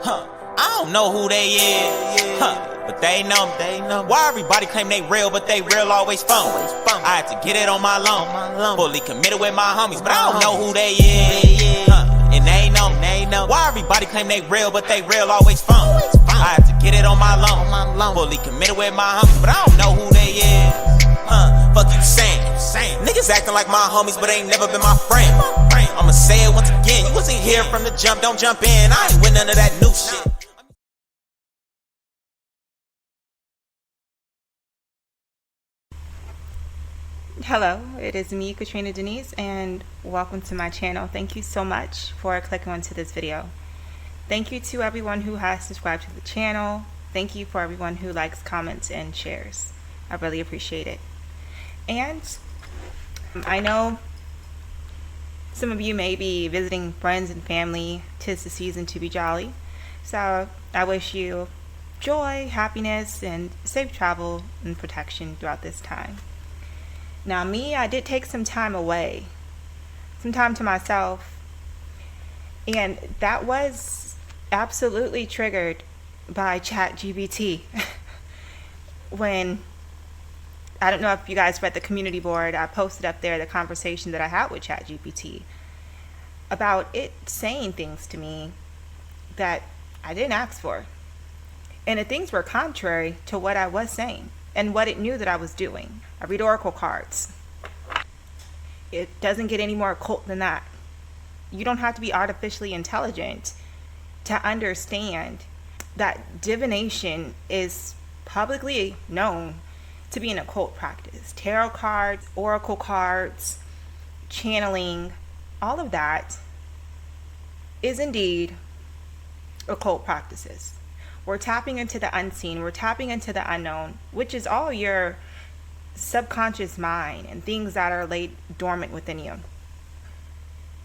I don't know who they is, but they know. Why everybody claim they real, but they real always phone. I had to get it on my loan. Fully committed with my homies, but I don't know who they is, and they know. Why everybody claim they real, but they real always phone. I had to get it on my loan. Fully committed with my homies, but I don't know who they is. Fuck you saying. Niggas acting like my homies, but ain't never been my friend. I'ma say it once again. You wasn't here from the jump, don't jump in. I ain't with none of that new shit. Hello, it is me, Katrina Denise, and welcome to my channel. Thank you so much for clicking onto this video. Thank you to everyone who has subscribed to the channel. Thank you for everyone who likes, comments, and shares. I really appreciate it. And I know some of you may be visiting friends and family. 'Tis the season to be jolly. So I wish you joy, happiness, and safe travel and protection throughout this time. Now me, I did take some time away, some time to myself, and that was absolutely triggered by ChatGPT. When, I don't know if you guys read the community board, I posted up there the conversation that I had with ChatGPT about it saying things to me that I didn't ask for. And the things were contrary to what I was saying and what it knew that I was doing. I read oracle cards. It doesn't get any more occult than that. You don't have to be artificially intelligent to understand that divination is publicly known to be an occult practice. Tarot cards, oracle cards, channeling, all of that is indeed occult practices. We're tapping into the unseen, we're tapping into the unknown, which is all your subconscious mind and things that are laid dormant within you.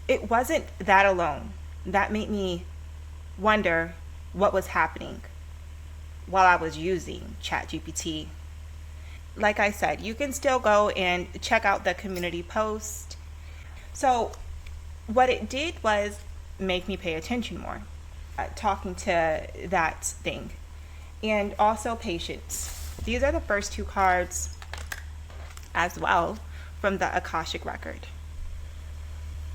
It wasn't that alone that made me wonder what was happening while I was using ChatGPT. Like I said, you can still go and check out the community post. So what it did was make me pay attention more, talking to that thing, and also patience. These are the first two cards as well from the Akashic record.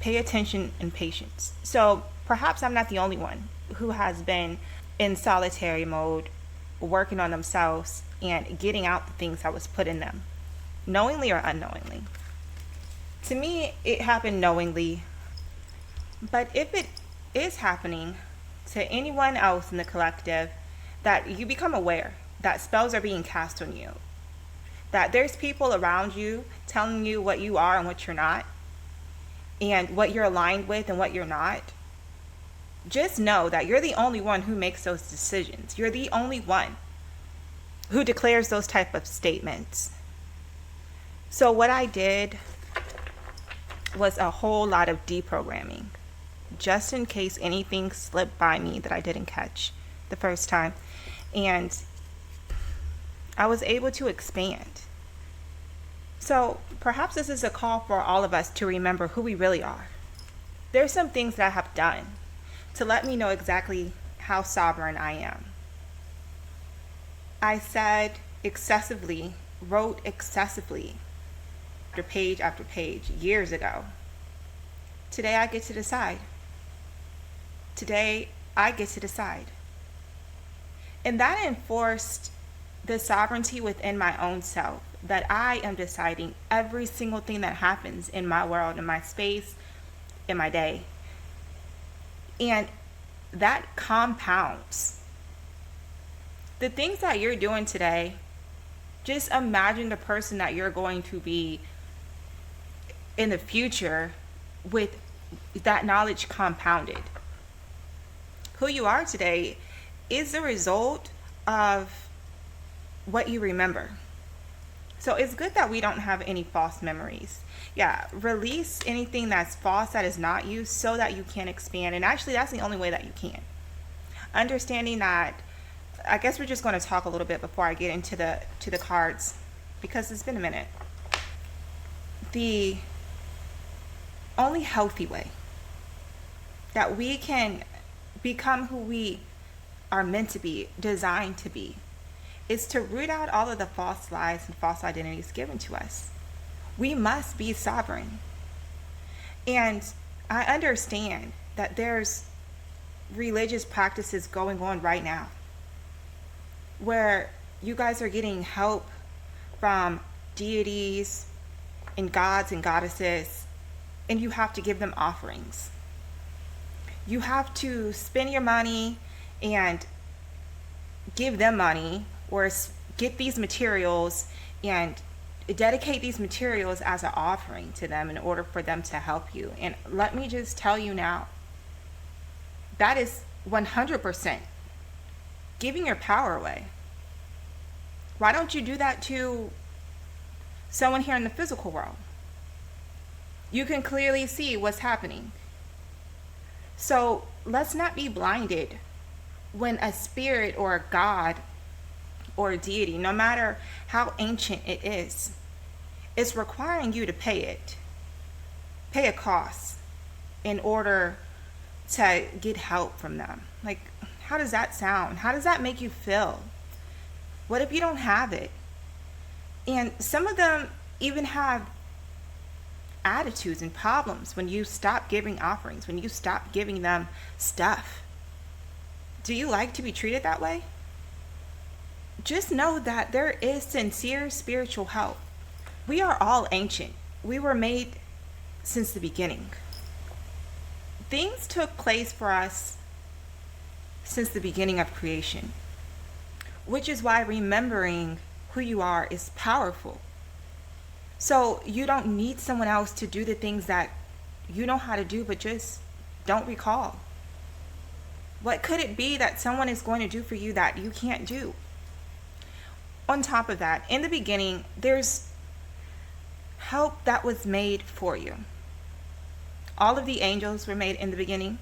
Pay attention and patience. So perhaps I'm not the only one who has been in solitary mode, working on themselves and getting out the things that was put in them, knowingly or unknowingly. To me, it happened knowingly, but if it is happening to anyone else in the collective, that you become aware that spells are being cast on you, that there's people around you telling you what you are and what you're not, and what you're aligned with and what you're not. Just know that you're the only one who makes those decisions. You're the only one who declares those type of statements. So what I did was a whole lot of deprogramming, just in case anything slipped by me that I didn't catch the first time. And I was able to expand. So perhaps this is a call for all of us to remember who we really are. There's some things that I have done to let me know exactly how sovereign I am. I said excessively, wrote excessively, after page, years ago. Today I get to decide. Today I get to decide. And that enforced the sovereignty within my own self, that I am deciding every single thing that happens in my world, in my space, in my day. And that compounds. The things that you're doing today, just imagine the person that you're going to be in the future with that knowledge compounded. Who you are today is the result of what you remember. So it's good that we don't have any false memories. Yeah, release anything that's false, that is not you, so that you can expand. And actually, that's the only way that you can. Understanding that, I guess we're just going to talk a little bit before I get into the cards, because it's been a minute. The only healthy way that we can become who we are meant to be, designed to be, is to root out all of the false lies and false identities given to us. We must be sovereign. And I understand that there's religious practices going on right now where you guys are getting help from deities and gods and goddesses, and you have to give them offerings. You have to spend your money and give them money, or get these materials and dedicate these materials as an offering to them in order for them to help you. And let me just tell you now, that is 100% giving your power away. Why don't you do that to someone here in the physical world? You can clearly see what's happening. So let's not be blinded when a spirit or a god or a deity, no matter how ancient it is requiring you to pay a cost in order to get help from them. Like, how does that sound? How does that make you feel? What if you don't have it? And some of them even have attitudes and problems when you stop giving offerings, when you stop giving them stuff. Do you like to be treated that way? Just know that there is sincere spiritual help. We are all ancient. We were made since the beginning. Things took place for us since the beginning of creation, which is why remembering who you are is powerful. So you don't need someone else to do the things that you know how to do but just don't recall. What could it be that someone is going to do for you that you can't do? On top of that, in the beginning, there's help that was made for you. All of the angels were made in the beginning.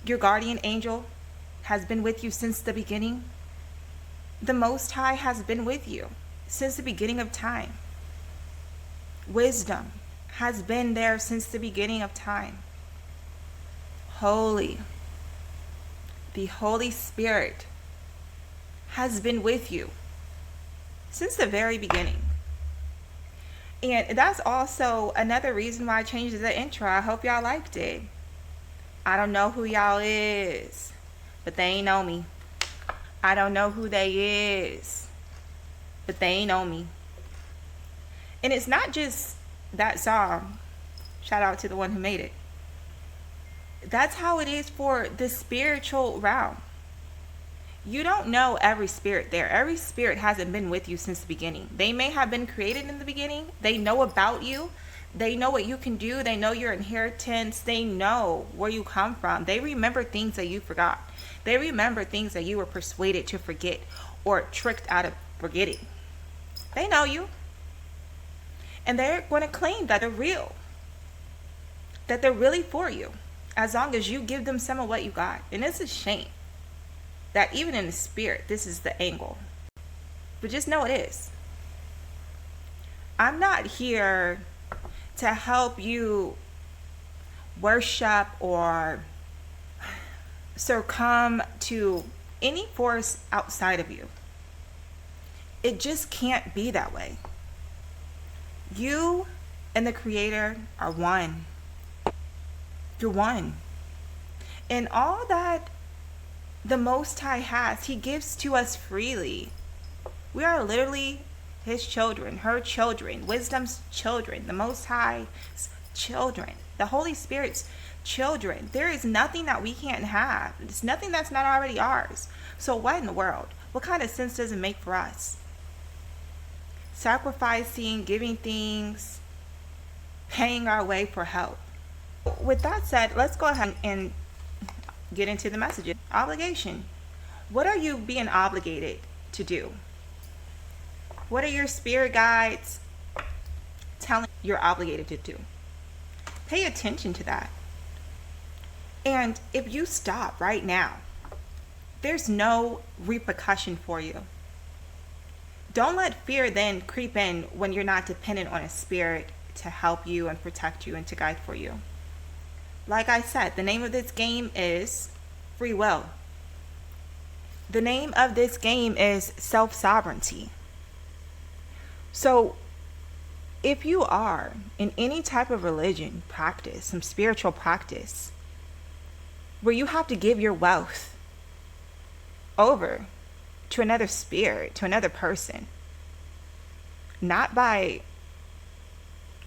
Your guardian angel has been with you since the beginning. The Most High has been with you since the beginning of time. Wisdom has been there since the beginning of time. The Holy Spirit has been with you since the very beginning. And that's also another reason why I changed the intro. I hope y'all liked it. I don't know who y'all is, but they ain't know me. I don't know who they is, but they ain't know me. And it's not just that song. Shout out to the one who made it. That's how it is for the spiritual realm. You don't know every spirit there. Every spirit hasn't been with you since the beginning. They may have been created in the beginning. They know about you. They know what you can do. They know your inheritance. They know where you come from. They remember things that you forgot. They remember things that you were persuaded to forget or tricked out of forgetting. They know you. And they're going to claim that they're real. That they're really for you. As long as you give them some of what you got. And it's a shame that even in the spirit, this is the angle. But just know it is. I'm not here to help you worship or succumb to any force outside of you. It just can't be that way. You and the Creator are one. You're one. And all that the Most High has, He gives to us freely. We are literally His children, her children, wisdom's children, the Most High's children, the Holy Spirit's children. There is nothing that we can't have. There's nothing that's not already ours. So what in the world? What kind of sense does it make for us? Sacrificing, giving things, paying our way for help. With that said, let's go ahead and get into the messages. Obligation. What are you being obligated to do? What are your spirit guides telling you you're obligated to do? Pay attention to that. And if you stop right now, there's no repercussion for you. Don't let fear then creep in when you're not dependent on a spirit to help you and protect you and to guide for you. Like I said, the name of this game is free will. The name of this game is self-sovereignty. So if you are in any type of religion practice, some spiritual practice, where you have to give your wealth over to another spirit, to another person, not by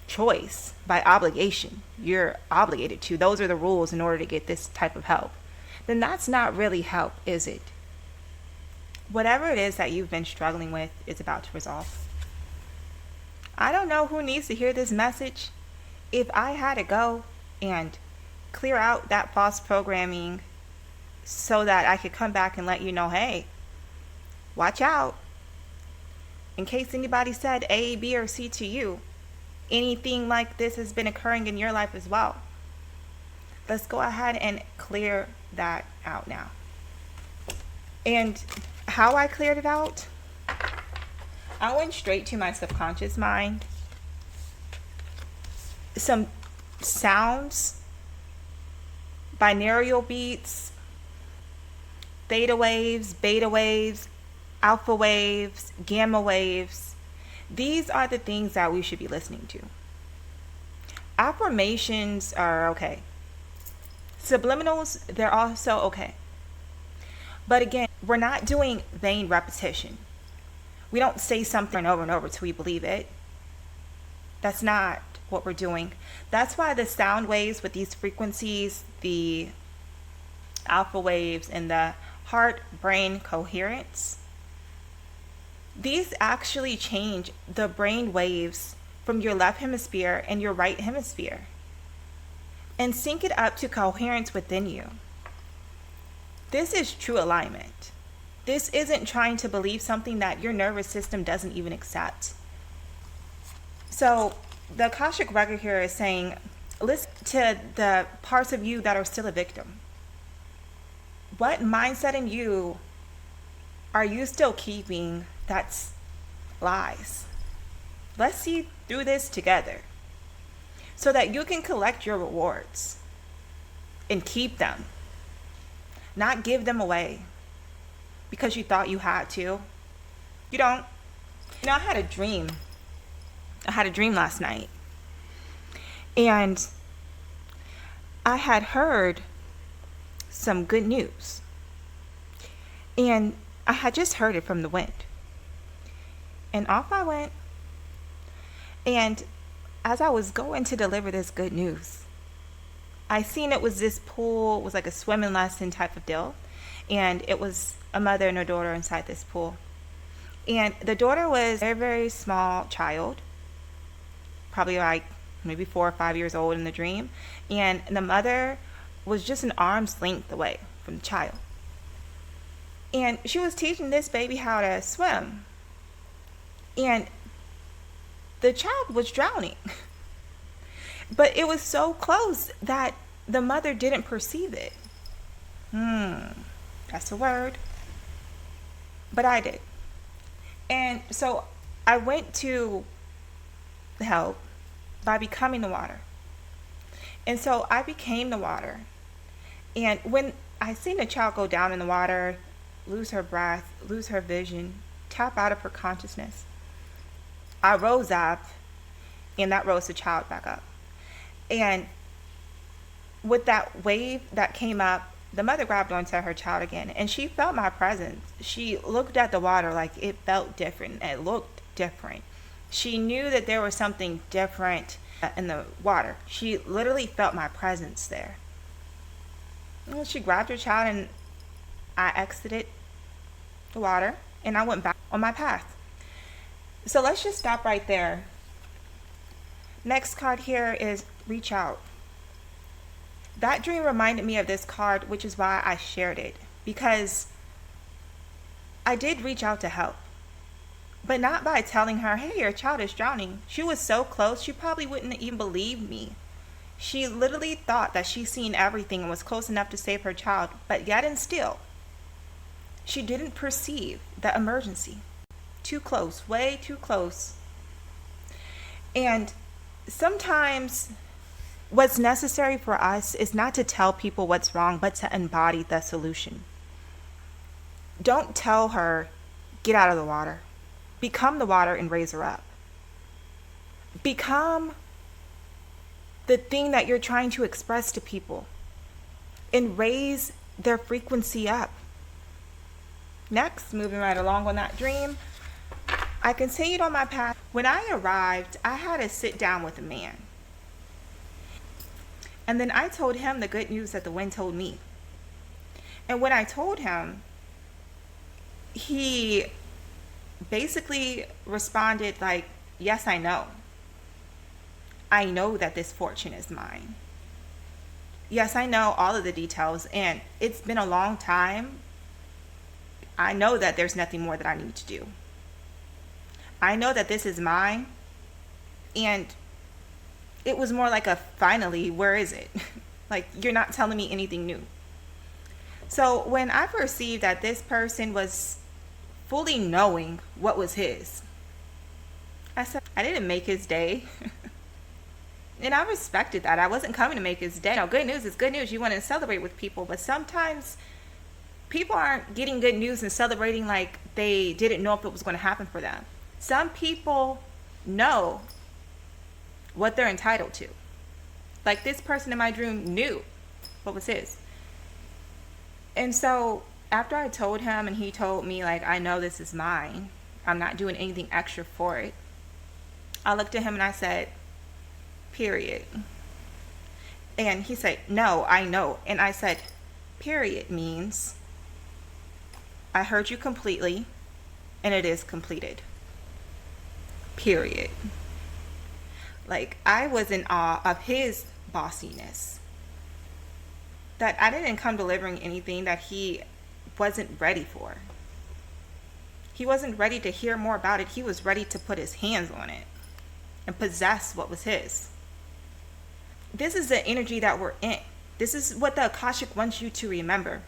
choice, by obligation, you're obligated to, those are the rules in order to get this type of help, then that's not really help, is it? Whatever it is that you've been struggling with is about to resolve. I don't know who needs to hear this message. If I had to go and clear out that false programming so that I could come back and let you know, hey, watch out. In case anybody said A, B, or C to you, anything like this has been occurring in your life as well. Let's go ahead and clear that out now. And how I cleared it out, I went straight to my subconscious mind. Some sounds, binaural beats, theta waves, beta waves, alpha waves, gamma waves. These are the things that we should be listening to. Affirmations are okay. Subliminals, they're also okay. But again, we're not doing vain repetition. We don't say something over and over till we believe it. That's not what we're doing. That's why the sound waves with these frequencies, the alpha waves and the heart-brain coherence, these actually change the brain waves from your left hemisphere and your right hemisphere and sync it up to coherence within you. This is true alignment. This isn't trying to believe something that your nervous system doesn't even accept. So the Akashic record here is saying, listen to the parts of you that are still a victim. What mindset in you are you still keeping that's lies? Let's see through this together so that you can collect your rewards and keep them, not give them away because you thought you had to. You don't. You know, I had a dream last night, and I had heard some good news, and I had just heard it from the wind, and off I went. And as I was going to deliver this good news, I seen it was this pool. It was like a swimming lesson type of deal, and it was a mother and a daughter inside this pool. And the daughter was a very, very small child, probably like maybe 4 or 5 years old in the dream, and the mother was just an arm's length away from the child. And she was teaching this baby how to swim, and the child was drowning. But it was so close that the mother didn't perceive it. That's a word. But I did. And so I went to help by becoming the water. And so I became the water. And when I seen a child go down in the water, lose her breath, lose her vision, tap out of her consciousness, I rose up, and that rose the child back up. And with that wave that came up, the mother grabbed onto her child again, and she felt my presence. She looked at the water like it felt different. It looked different. She knew that there was something different in the water. She literally felt my presence there. And she grabbed her child, and I exited the water, and I went back on my path. So let's just stop right there. Next card here is reach out. That dream reminded me of this card, which is why I shared it, because I did reach out to help, but not by telling her, hey, your child is drowning. She was so close, she probably wouldn't even believe me. She literally thought that she'd seen everything and was close enough to save her child, but yet and still, she didn't perceive the emergency. Too close, way too close. And sometimes what's necessary for us is not to tell people what's wrong, but to embody the solution. Don't tell her, get out of the water. Become the water and raise her up. Become the thing that you're trying to express to people and raise their frequency up. Next, moving right along on that dream, I continued on my path. When I arrived, I had to sit down with a man. And then I told him the good news that the wind told me. And when I told him, he basically responded like, yes, I know. I know that this fortune is mine. Yes, I know all of the details, and it's been a long time. I know that there's nothing more that I need to do. I know that this is mine, and it was more like a finally, where is it? Like, you're not telling me anything new. So when I perceived that this person was fully knowing what was his, I said, I didn't make his day. And I respected that. I wasn't coming to make his day. No, good news is good news. You want to celebrate with people, but sometimes people aren't getting good news and celebrating like they didn't know if it was going to happen for them. Some people know what they're entitled to. Like this person in my dream knew what was his. And so after I told him and he told me, like, I know this is mine, I'm not doing anything extra for it, I looked at him and I said, period. And he said, no, I know. And I said, period means I heard you completely and it is completed. Period. Like, I was in awe of his bossiness. That I didn't come delivering anything that he wasn't ready for. He wasn't ready to hear more about it. He was ready to put his hands on it and possess what was his. This is the energy that we're in. This is what the Akashic wants you to remember.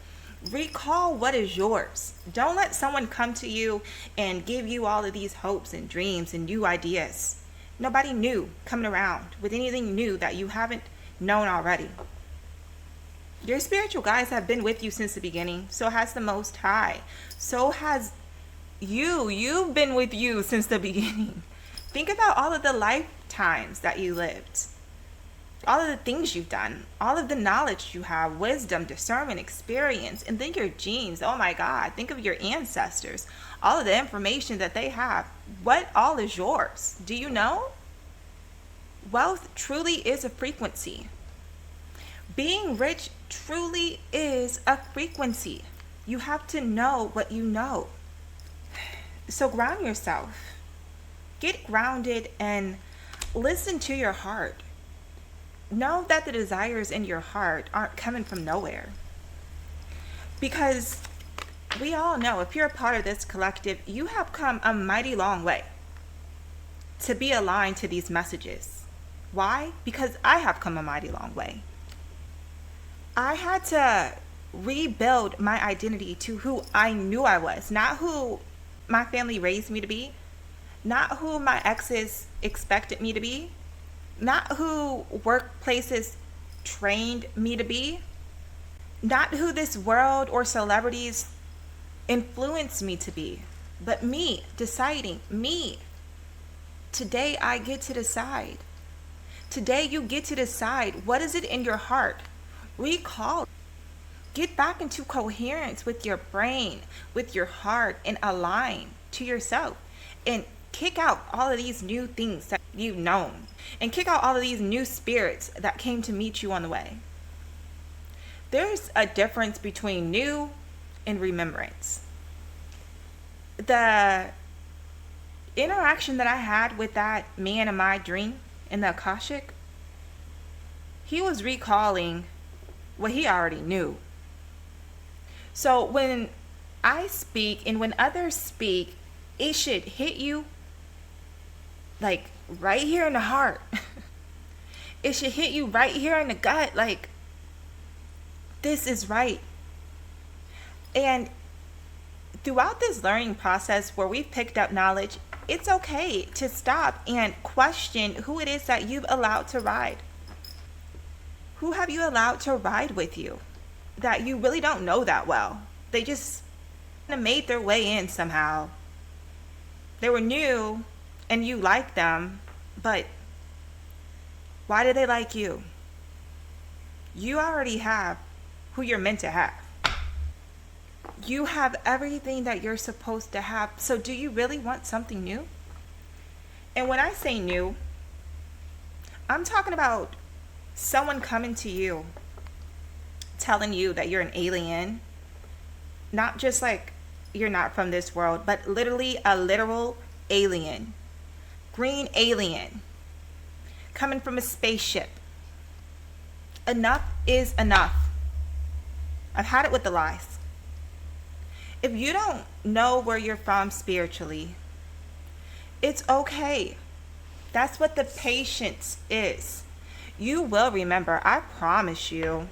Recall what is yours. Don't let someone come to you and give you all of these hopes and dreams and new ideas. Nobody new coming around with anything new that you haven't known already. Your spiritual guides have been with you since the beginning. So has the Most High. So has you. You've been with you since the beginning. Think about all of the lifetimes that you lived. All of the things you've done, all of the knowledge you have, wisdom, discernment, experience, and then your genes. Oh my God, think of your ancestors, all of the information that they have. What all is yours? Do you know? Wealth truly is a frequency. Being rich truly is a frequency. You have to know what you know. So ground yourself. Get grounded and listen to your heart. Know that the desires in your heart aren't coming from nowhere. Because we all know, if you're a part of this collective, you have come a mighty long way to be aligned to these messages. Why? Because I have come a mighty long way. I had to rebuild my identity to who I knew I was, not who my family raised me to be, not who my exes expected me to be, not who workplaces trained me to be, not who this world or celebrities influenced me to be, but me deciding, me. Today I get to decide. Today you get to decide, what is it in your heart? Recall. Get back into coherence with your brain, with your heart, and align to yourself. And kick out all of these new things that you've known. And kick out all of these new spirits that came to meet you on the way. There's a difference between new and remembrance. The interaction that I had with that man in my dream in the Akashic, he was recalling what he already knew. So when I speak and when others speak, it should hit you like right here in the heart. It should hit you right here in the gut, like, this is right. And throughout this learning process where we've picked up knowledge, it's okay to stop and question who it is that you've allowed to ride. Who have you allowed to ride with you that you really don't know that well? They just They made their way in somehow. They were new and you liked them, but why did they like you? You already have who you're meant to have. You have everything that you're supposed to have. So do you really want something new? And when I say new, I'm talking about someone coming to you telling you that you're an alien. Not just like you're not from this world, but literally a literal alien. Green alien. Coming from a spaceship. Enough is enough. I've had it with the lies. If you don't know where you're from spiritually, it's okay. That's what the patience is. You will remember, I promise you.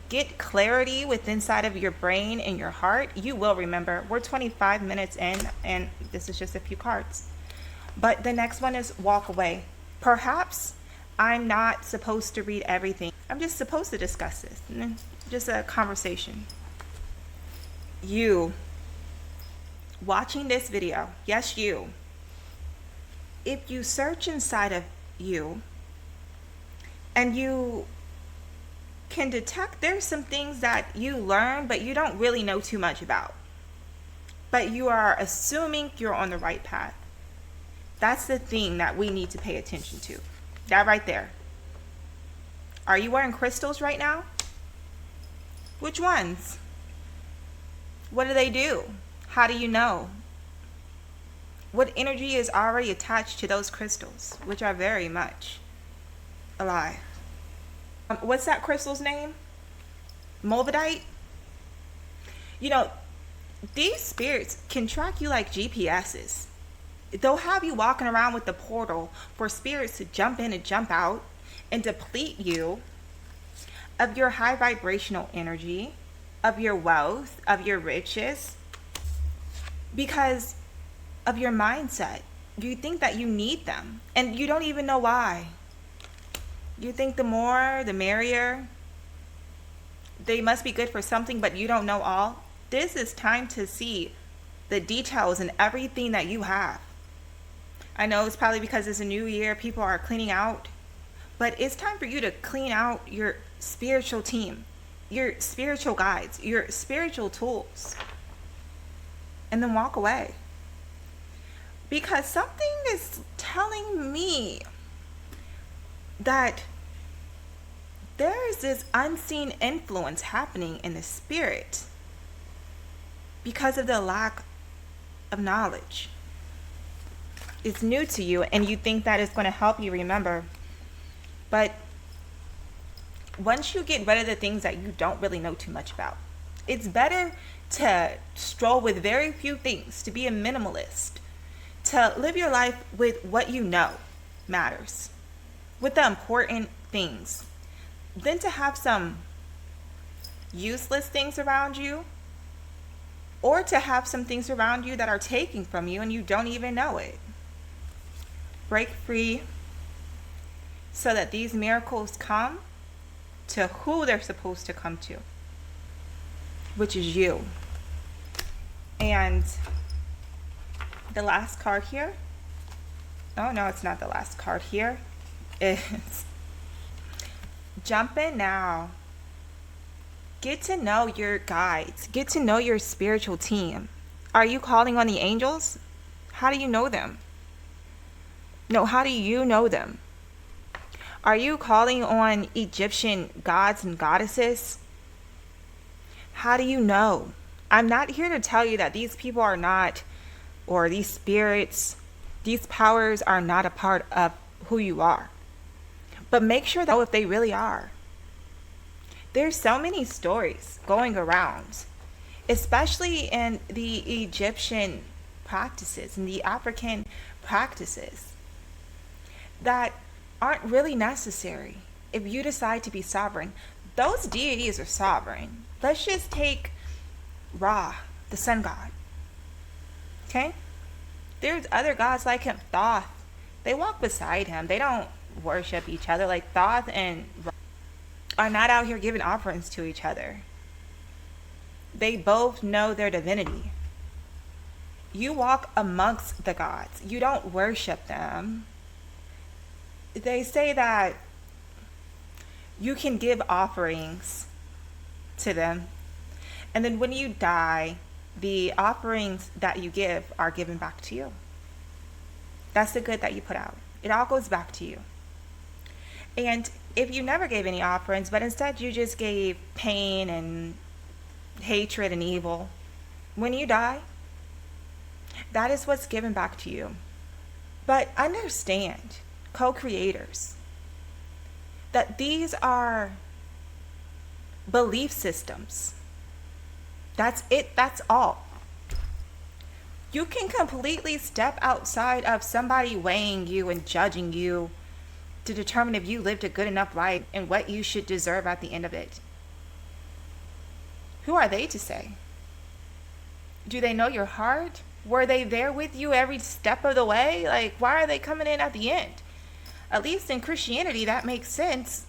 Get clarity within inside of your brain and your heart. You will remember. We're 25 minutes in, and this is just a few cards. But the next one is walk away. Perhaps I'm not supposed to read everything. I'm just supposed to discuss this. Just a conversation. You watching this video, yes, you. If you search inside of you and you can detect there's some things that you learn but you don't really know too much about, but you are assuming you're on the right path. That's the thing that we need to pay attention to. That right there. Are you wearing crystals right now? Which ones? What do they do? How do you know? What energy is already attached to those crystals, which are very much alive? What's that crystal's name? Moldavite? You know, these spirits can track you like GPSs. They'll have you walking around with the portal for spirits to jump in and jump out and deplete you of your high vibrational energy, of your wealth, of your riches, because of your mindset. You think that you need them and you don't even know why. You think the more, the merrier. They must be good for something, but you don't know all. This is time to see the details in everything that you have. I know it's probably because it's a new year, people are cleaning out, but it's time for you to clean out your spiritual team, your spiritual guides, your spiritual tools, and then walk away. Because something is telling me that there is this unseen influence happening in the spirit because of the lack of knowledge. It's new to you and you think that it's going to help you remember. But once you get rid of the things that you don't really know too much about, it's better to stroll with very few things, to be a minimalist, to live your life with what you know matters, with the important things, than to have some useless things around you, or to have some things around you that are taking from you and you don't even know it. Break free so that these miracles come to who they're supposed to come to, which is you. And the last card here, oh no, it's not the last card here, it's jump in now. Get to know your guides. Get to know your spiritual team. Are you calling on the angels? How do you know them? No, how do you know them? Are you calling on Egyptian gods and goddesses? How do you know? I'm not here to tell you that these people are not, or these spirits, these powers are not a part of who you are. But make sure that if they really are. There's so many stories going around, especially in the Egyptian practices and the African practices, that aren't really necessary if you decide to be sovereign. Those deities are sovereign. Let's just take Ra, the sun god. Okay? There's other gods like him, Thoth. They walk beside him. They don't worship each other. Like Thoth and Ra are not out here giving offerings to each other. They both know their divinity. You walk amongst the gods. You don't worship them. They say that you can give offerings to them, and then when you die, the offerings that you give are given back to you. That's the good that you put out. It all goes back to you. And if you never gave any offerings, but instead you just gave pain and hatred and evil, when you die, that is what's given back to you. But understand, co-creators, that these are belief systems. That's it. That's all. You can completely step outside of somebody weighing you and judging you to determine if you lived a good enough life and what you should deserve at the end of it. Who are they to say? Do they know your heart? Were they there with you every step of the way? Like, why are they coming in at the end? At least in Christianity, that makes sense.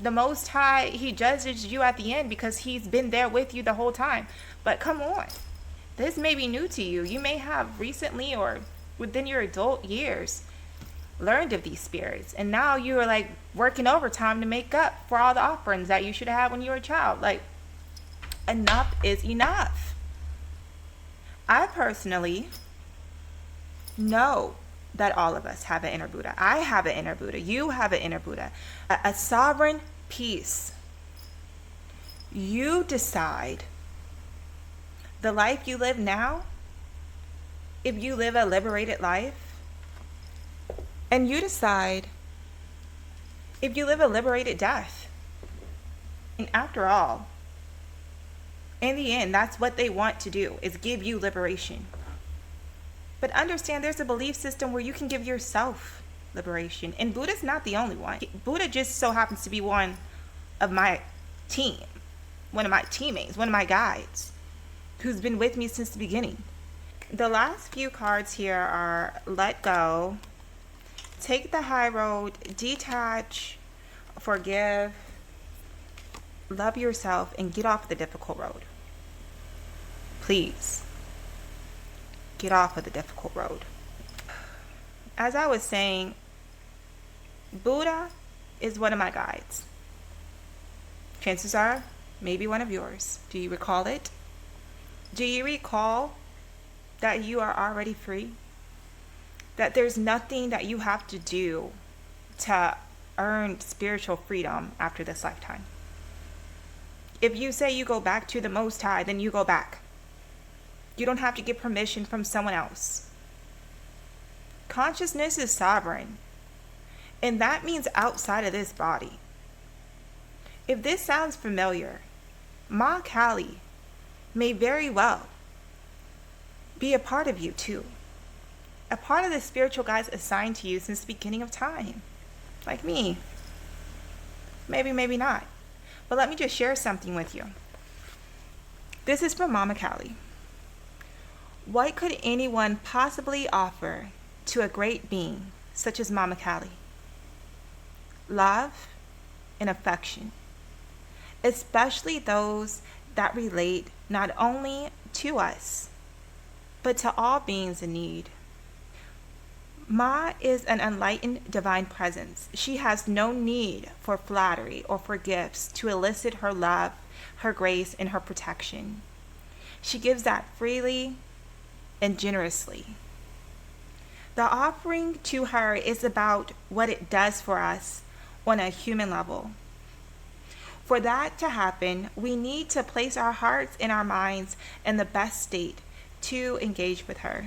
The Most High, he judges you at the end because he's been there with you the whole time. But come on. This may be new to you. You may have recently or within your adult years learned of these spirits. And now you are like working overtime to make up for all the offerings that you should have had when you were a child. Like, enough is enough. I personally know that all of us have an inner Buddha. I have an inner Buddha. You have an inner Buddha. A sovereign peace. You decide the life you live now, if you live a liberated life, and you decide if you live a liberated death. And after all, in the end, that's what they want to do, is give you liberation. But understand there's a belief system where you can give yourself liberation. And Buddha's not the only one. Buddha just so happens to be one of my team, one of my teammates, one of my guides, who's been with me since the beginning. The last few cards here are let go, take the high road, detach, forgive, love yourself, and get off the difficult road. Please, get off of the difficult road. As I was saying, Buddha is one of my guides. Chances are, maybe one of yours. Do you recall it? Do you recall that you are already free? That there's nothing that you have to do to earn spiritual freedom after this lifetime. If you say you go back to the Most High, then you go back. You don't have to get permission from someone else. Consciousness is sovereign, and that means outside of this body. If this sounds familiar, Ma Kali may very well be a part of you too. A part of the spiritual guides assigned to you since the beginning of time. Like me. Maybe, maybe not. But let me just share something with you. This is from Mama Kali. What could anyone possibly offer to a great being such as Mama Kali? Love and affection, especially those that relate not only to us, but to all beings in need. Ma is an enlightened divine presence. She has no need for flattery or for gifts to elicit her love, her grace, and her protection. She gives that freely and generously. The offering to her is about what it does for us on a human level. For that to happen, we need to place our hearts and our minds in the best state to engage with her.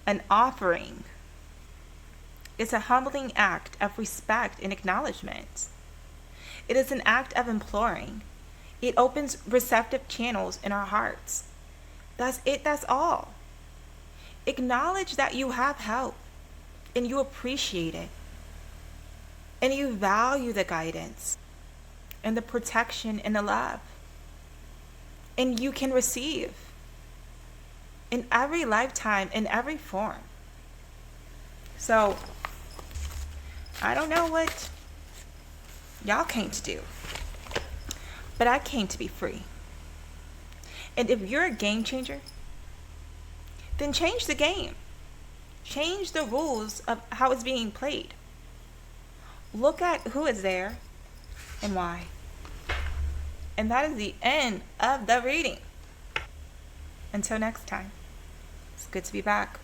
An offering is a humbling act of respect and acknowledgement. It is an act of imploring. It opens receptive channels in our hearts. That's it, that's all. Acknowledge that you have help and you appreciate it. And you value the guidance and the protection and the love. And you can receive in every lifetime, in every form. So, I don't know what y'all came to do, but I came to be free. And if you're a game changer, then change the game. Change the rules of how it's being played. Look at who is there and why. And that is the end of the reading. Until next time, it's good to be back.